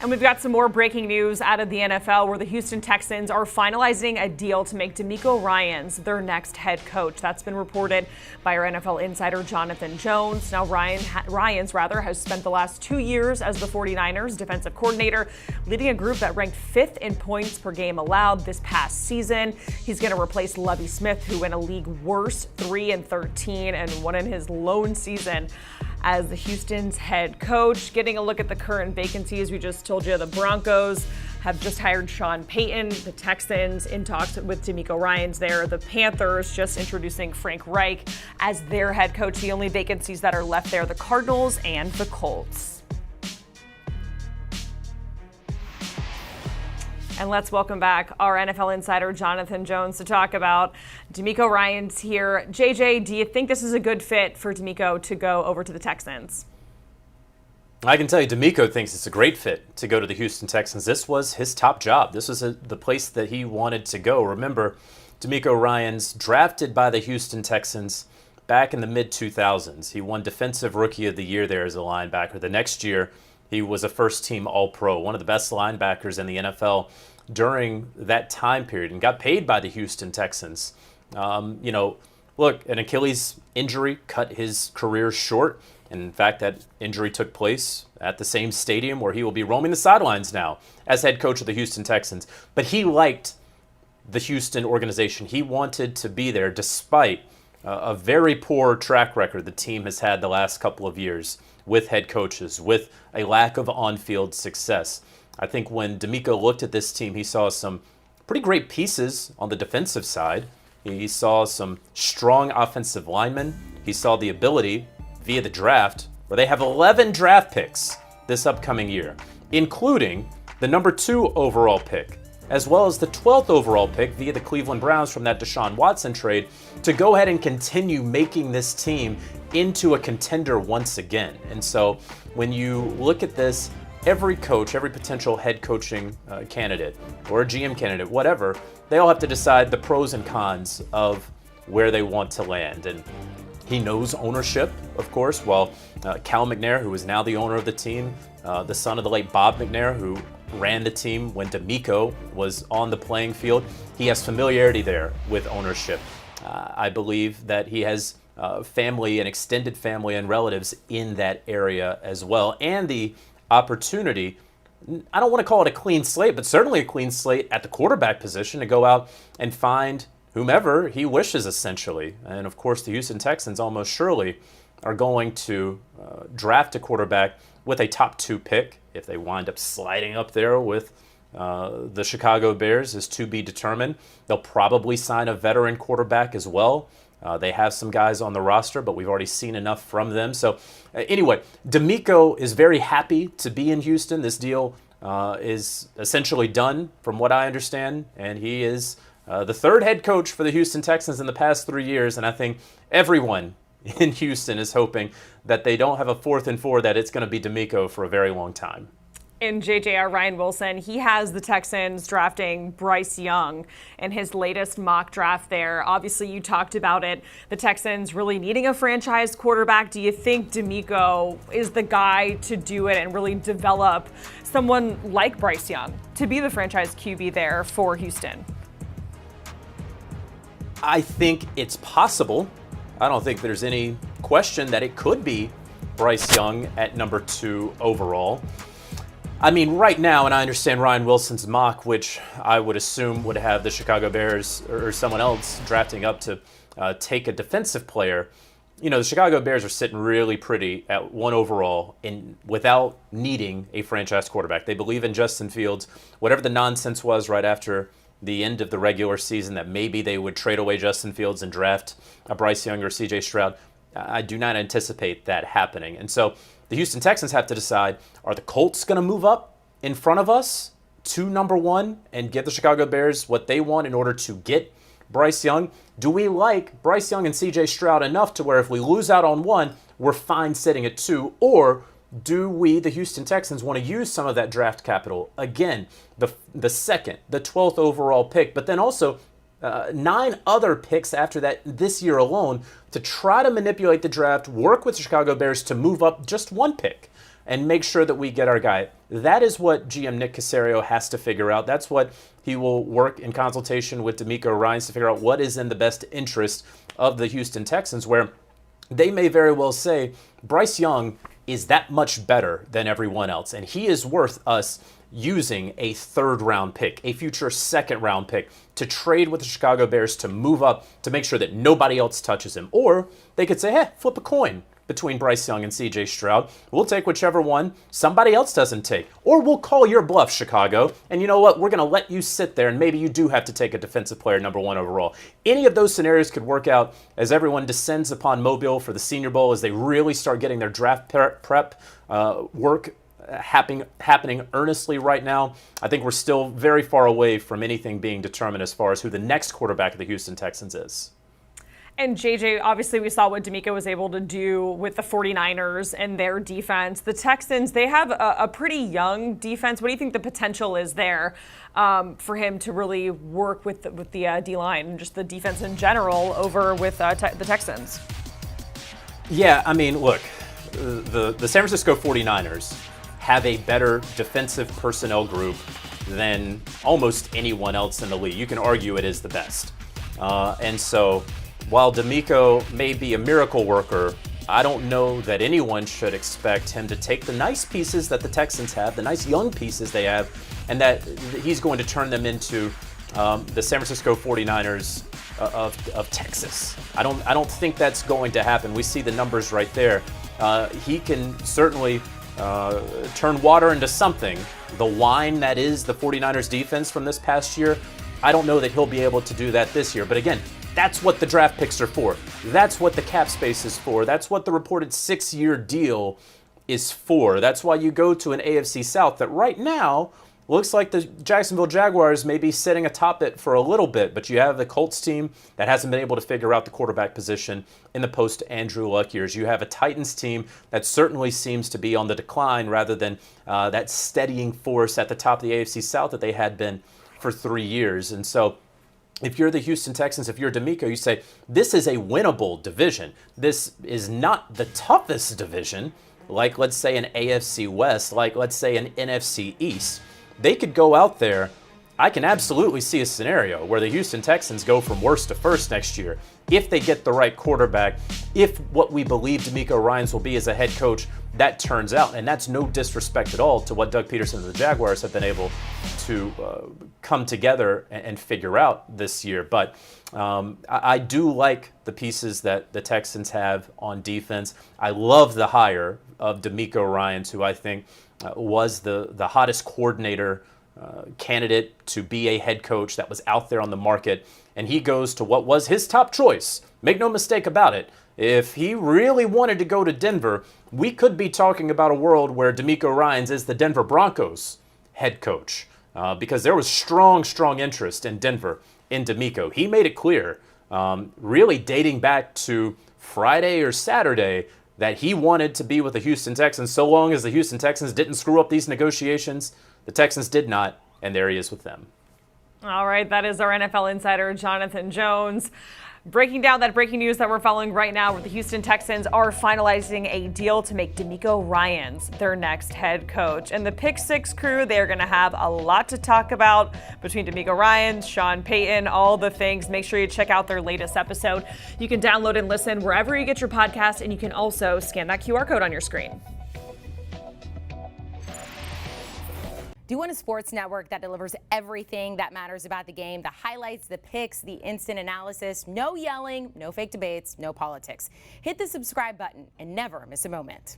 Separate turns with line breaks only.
And we've got some more breaking news out of the NFL where the Houston Texans are finalizing a deal to make DeMeco Ryans their next head coach. That's been reported by our NFL insider Jonathan Jones. Now, Ryans has spent the last 2 years as the 49ers defensive coordinator, leading a group that ranked 5th in points per game allowed this past season. He's going to replace Lovie Smith, who went a league worst 3-13 and won in his lone season as the Houston's head coach. Getting a look at the current vacancies, we just told you the Broncos have just hired Sean Payton, the Texans in talks with DeMeco Ryans there, the Panthers just introducing Frank Reich as their head coach. The only vacancies that are left there, the Cardinals and the Colts. And let's welcome back our NFL insider, Jonathan Jones, to talk about DeMeco Ryans here. JJ, do you think this is a good fit for DeMeco to go over to the Texans?
I can tell you DeMeco thinks it's a great fit to go to the Houston Texans. This was his top job. This was the place that he wanted to go. Remember, DeMeco Ryans, drafted by the Houston Texans back in the mid-2000s. He won Defensive Rookie of the Year there as a linebacker. The next year, he was a first-team All-Pro, one of the best linebackers in the NFL during that time period, and got paid by the Houston Texans. Look, an Achilles injury cut his career short. And in fact, that injury took place at the same stadium where he will be roaming the sidelines now as head coach of the Houston Texans. But he liked the Houston organization. He wanted to be there despite a very poor track record the team has had the last couple of years with head coaches, with a lack of on-field success. I think when DeMeco looked at this team, he saw some pretty great pieces on the defensive side. He saw some strong offensive linemen. He saw the ability via the draft, where they have 11 draft picks this upcoming year, including the number 2 overall pick, as well as the 12th overall pick via the Cleveland Browns from that Deshaun Watson trade, to go ahead and continue making this team into a contender once again. And so when you look at this, every coach, every potential head coaching candidate or a GM candidate, whatever, they all have to decide the pros and cons of where they want to land. And he knows ownership, of course. Well, Cal McNair, who is now the owner of the team, the son of the late Bob McNair, who ran the team when DeMeco was on the playing field, he has familiarity there with ownership. I believe that he has family and extended family and relatives in that area as well. And the opportunity, I don't want to call it a clean slate, but certainly a clean slate at the quarterback position to go out and find whomever he wishes, essentially. And of course, the Houston Texans almost surely are going to draft a quarterback with a top 2 pick. If they wind up sliding up there with the Chicago Bears, is to be determined. They'll probably sign a veteran quarterback as well. They have some guys on the roster, but we've already seen enough from them. So anyway, DeMeco is very happy to be in Houston. This deal is essentially done from what I understand, and he is the 3rd head coach for the Houston Texans in the past 3 years, and I think everyone in Houston is hoping that they don't have a 4th and 4, that it's going to be DeMeco for a very long time.
In JJR, Ryan Wilson, he has the Texans drafting Bryce Young in his latest mock draft there. Obviously, you talked about it, the Texans really needing a franchise quarterback. Do you think DeMeco is the guy to do it and really develop someone like Bryce Young to be the franchise QB there for Houston?
I think it's possible. I don't think there's any question that it could be Bryce Young at number 2 overall. I mean, right now, and I understand Ryan Wilson's mock, which I would assume would have the Chicago Bears or someone else drafting up to take a defensive player. You know, the Chicago Bears are sitting really pretty at 1 overall without needing a franchise quarterback. They believe in Justin Fields. Whatever the nonsense was right after the end of the regular season, that maybe they would trade away Justin Fields and draft a Bryce Young or CJ Stroud, I do not anticipate that happening. And so the Houston Texans have to decide, are the Colts going to move up in front of us to number 1 and give the Chicago Bears what they want in order to get Bryce Young? Do we like Bryce Young and CJ Stroud enough to where if we lose out on 1, we're fine sitting at 2? Or do we, the Houston Texans, want to use some of that draft capital? Again, the 2nd, the 12th overall pick, but then also 9 other picks after that this year alone to try to manipulate the draft, work with the Chicago Bears to move up just 1 pick and make sure that we get our guy. That is what GM Nick Caserio has to figure out. That's what he will work in consultation with DeMeco Ryans to figure out what is in the best interest of the Houston Texans, where they may very well say Bryce Young is that much better than everyone else, and he is worth us using a third-round pick, a future second-round pick, to trade with the Chicago Bears to move up to make sure that nobody else touches him. Or they could say, hey, flip a coin between Bryce Young and C.J. Stroud. We'll take whichever one somebody else doesn't take. Or we'll call your bluff, Chicago, and you know what? We're going to let you sit there, and maybe you do have to take a defensive player number 1 overall. Any of those scenarios could work out as everyone descends upon Mobile for the Senior Bowl, as they really start getting their draft prep work happening earnestly right now. I think we're still very far away from anything being determined as far as who the next quarterback of the Houston Texans is.
And JJ, obviously we saw what DeMeco was able to do with the 49ers and their defense. The Texans, they have a pretty young defense. What do you think the potential is there for him to really work with the D-line and just the defense in general over with the Texans?
Yeah, I mean, look, the San Francisco 49ers have a better defensive personnel group than almost anyone else in the league. You can argue it is the best. And so while DeMeco may be a miracle worker, I don't know that anyone should expect him to take the nice pieces that the Texans have, the nice young pieces they have, and that he's going to turn them into the San Francisco 49ers of Texas. I don't think that's going to happen. We see the numbers right there. He can certainly turn water into something. The wine that is the 49ers defense from this past year, I don't know that he'll be able to do that this year. But again, that's what the draft picks are for. That's what the cap space is for. That's what the reported 6-year deal is for. That's why you go to an AFC South that right now looks like the Jacksonville Jaguars may be sitting atop it for a little bit, but you have the Colts team that hasn't been able to figure out the quarterback position in the post-Andrew Luck years. You have a Titans team that certainly seems to be on the decline rather than that steadying force at the top of the AFC South that they had been for 3 years. And so if you're the Houston Texans, if you're DeMeco, you say, this is a winnable division. This is not the toughest division, like let's say an AFC West, like let's say an NFC East. They could go out there. I can absolutely see a scenario where the Houston Texans go from worst to first next year if they get the right quarterback, if what we believe DeMeco Ryans will be as a head coach, that turns out. And that's no disrespect at all to what Doug Peterson and the Jaguars have been able to come together and figure out this year. But I do like the pieces that the Texans have on defense. I love the hire of DeMeco Ryans, who I think was the hottest coordinator candidate to be a head coach that was out there on the market. And he goes to what was his top choice. Make no mistake about it. If he really wanted to go to Denver, we could be talking about a world where DeMeco Ryans is the Denver Broncos head coach because there was strong interest in Denver in DeMeco. He made it clear, really dating back to Friday or Saturday, that he wanted to be with the Houston Texans so long as the Houston Texans didn't screw up these negotiations. The Texans did not, and there he is with them.
All right, that is our NFL insider, Jonathan Jones. Breaking down that breaking news that we're following right now, where the Houston Texans are finalizing a deal to make DeMeco Ryans their next head coach. And the Pick Six crew, they're going to have a lot to talk about between DeMeco Ryans, Sean Payton, all the things. Make sure you check out their latest episode. You can download and listen wherever you get your podcast, and you can also scan that QR code on your screen.
Do you want a sports network that delivers everything that matters about the game? The highlights, the picks, the instant analysis, no yelling, no fake debates, no politics. Hit the subscribe button and never miss a moment.